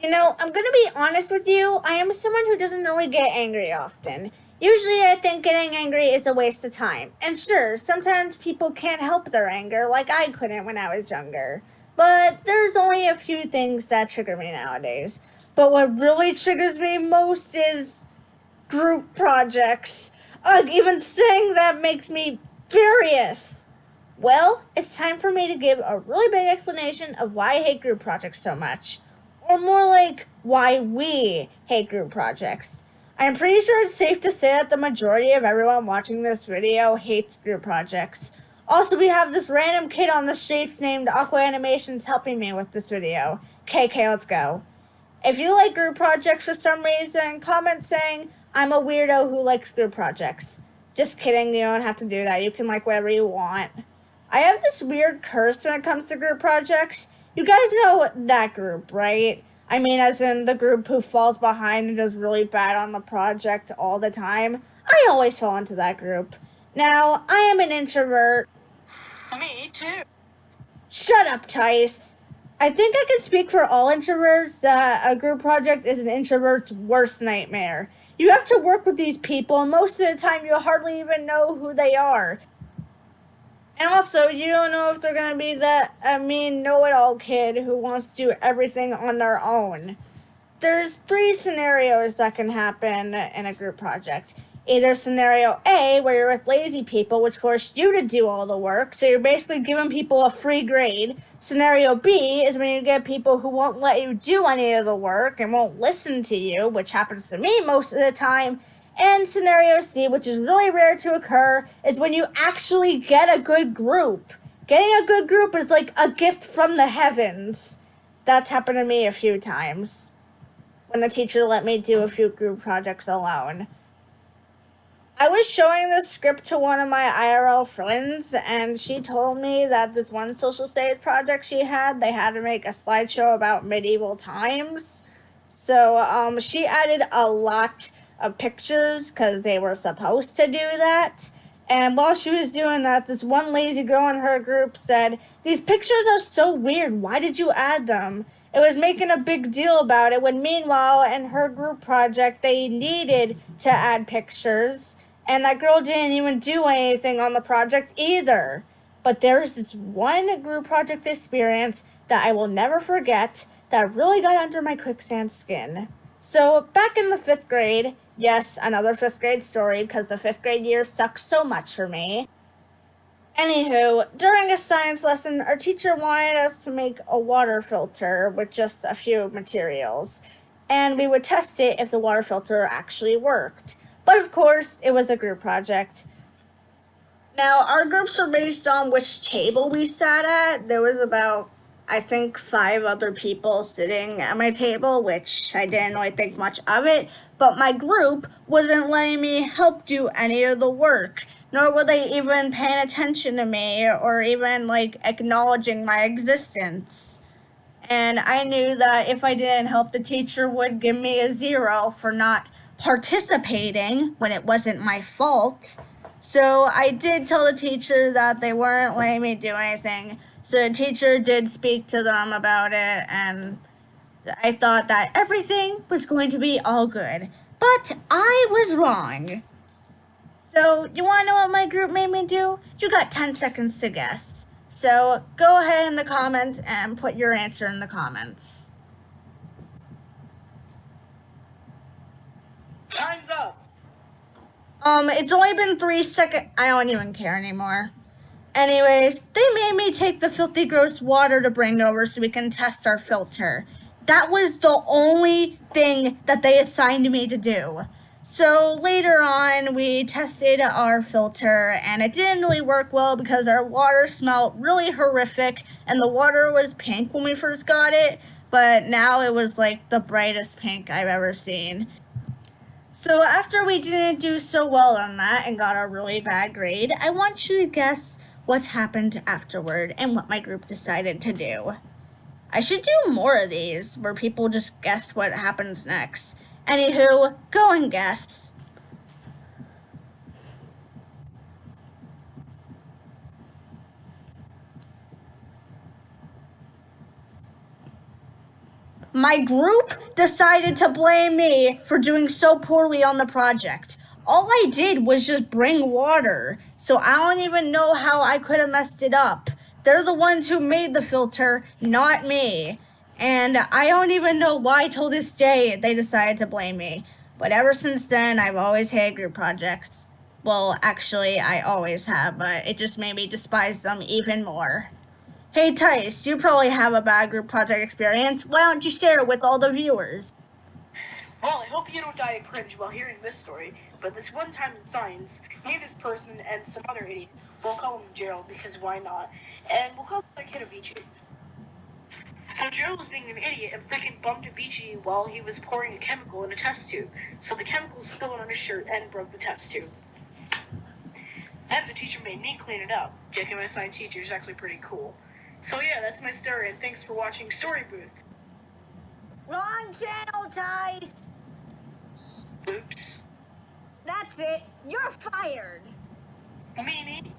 You know, I'm gonna be honest with you. I am someone who doesn't really get angry often. Usually, I think getting angry is a waste of time. And sure, sometimes people can't help their anger, like I couldn't when I was younger. But there's only a few things that trigger me nowadays. But what really triggers me most is group projects. Even saying that makes me furious. Well, it's time for me to give a really big explanation of why I hate group projects so much. Or more like, why we hate group projects. I'm pretty sure it's safe to say that the majority of everyone watching this video hates group projects. Also, we have this random kid on the streets named Aqua Animations helping me with this video. KK, let's go. If you like group projects for some reason, comment saying, I'm a weirdo who likes group projects. Just kidding, you don't have to do that. You can like whatever you want. I have this weird curse when it comes to group projects. You guys know that group, right? I mean, as in the group who falls behind and does really bad on the project all the time. I always fall into that group. Now, I am an introvert. Me too. Shut up, Tice. I think I can speak for all introverts that a group project is an introvert's worst nightmare. You have to work with these people, and most of the time you hardly even know who they are. And also, you don't know if they're going to be that mean know-it-all kid who wants to do everything on their own. There's three scenarios that can happen in a group project. Either scenario A, where you're with lazy people, which force you to do all the work, so you're basically giving people a free grade. Scenario B is when you get people who won't let you do any of the work and won't listen to you, which happens to me most of the time. And scenario C, which is really rare to occur, is when you actually get a good group. Getting a good group is like a gift from the heavens. That's happened to me a few times when the teacher let me do a few group projects alone. I was showing this script to one of my IRL friends, and she told me that this one social studies project she had, they had to make a slideshow about medieval times. So she added a lot of pictures because they were supposed to do that. And while she was doing that, this one lazy girl in her group said, "These pictures are so weird. Why did you add them?" It was making a big deal about it when meanwhile in her group project they needed to add pictures, and that girl didn't even do anything on the project either. But there's this one group project experience that I will never forget that really got under my quicksand skin. So back in the 5th grade, yes, another 5th grade story because the 5th grade year sucks so much for me. Anywho, during a science lesson, our teacher wanted us to make a water filter with just a few materials, and we would test it if the water filter actually worked. But of course, it was a group project. Now, our groups were based on which table we sat at. There was about, I think, 5 other people sitting at my table, which I didn't really think much of it. But my group wasn't letting me help do any of the work, nor were they even paying attention to me or even, acknowledging my existence. And I knew that if I didn't help, the teacher would give me a 0 for not participating when it wasn't my fault. So I did tell the teacher that they weren't letting me do anything. So the teacher did speak to them about it, and I thought that everything was going to be all good. But I was wrong. So, you want to know what my group made me do? You got 10 seconds to guess. So, go ahead in the comments and put your answer in the comments. Time's up. It's only been 3 seconds. I don't even care anymore. Anyways, they made me take the filthy gross water to bring over so we can test our filter. That was the only thing that they assigned me to do. So later on, we tested our filter, and it didn't really work well because our water smelled really horrific, and the water was pink when we first got it, but now it was like the brightest pink I've ever seen. So after we didn't do so well on that and got a really bad grade, I want you to guess what happened afterward and what my group decided to do. I should do more of these where people just guess what happens next. Anywho, go and guess. My group decided to blame me for doing so poorly on the project. All I did was just bring water, so I don't even know how I could have messed it up. They're the ones who made the filter, not me. And I don't even know why till this day they decided to blame me. But ever since then, I've always hated group projects. Well, actually, I always have, but it just made me despise them even more. Hey Tice, you probably have a bad group project experience. Why don't you share it with all the viewers? Well, I hope you don't die of cringe while hearing this story, but this one time in science, me, this person, and some other idiot, we'll call him Gerald because why not, and we'll call the kid Avicii. So Gerald was being an idiot and freaking bumped Avicii while he was pouring a chemical in a test tube, so the chemical spilled on his shirt and broke the test tube. And the teacher made me clean it up. Jackie, my science teacher, is actually pretty cool. So yeah, that's my story, and thanks for watching Story Booth. Wrong channel, Tice! Oops. That's it. You're fired. Meanie.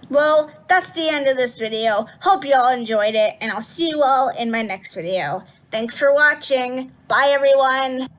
Well, that's the end of this video. Hope you all enjoyed it, and I'll see you all in my next video. Thanks for watching. Bye, everyone.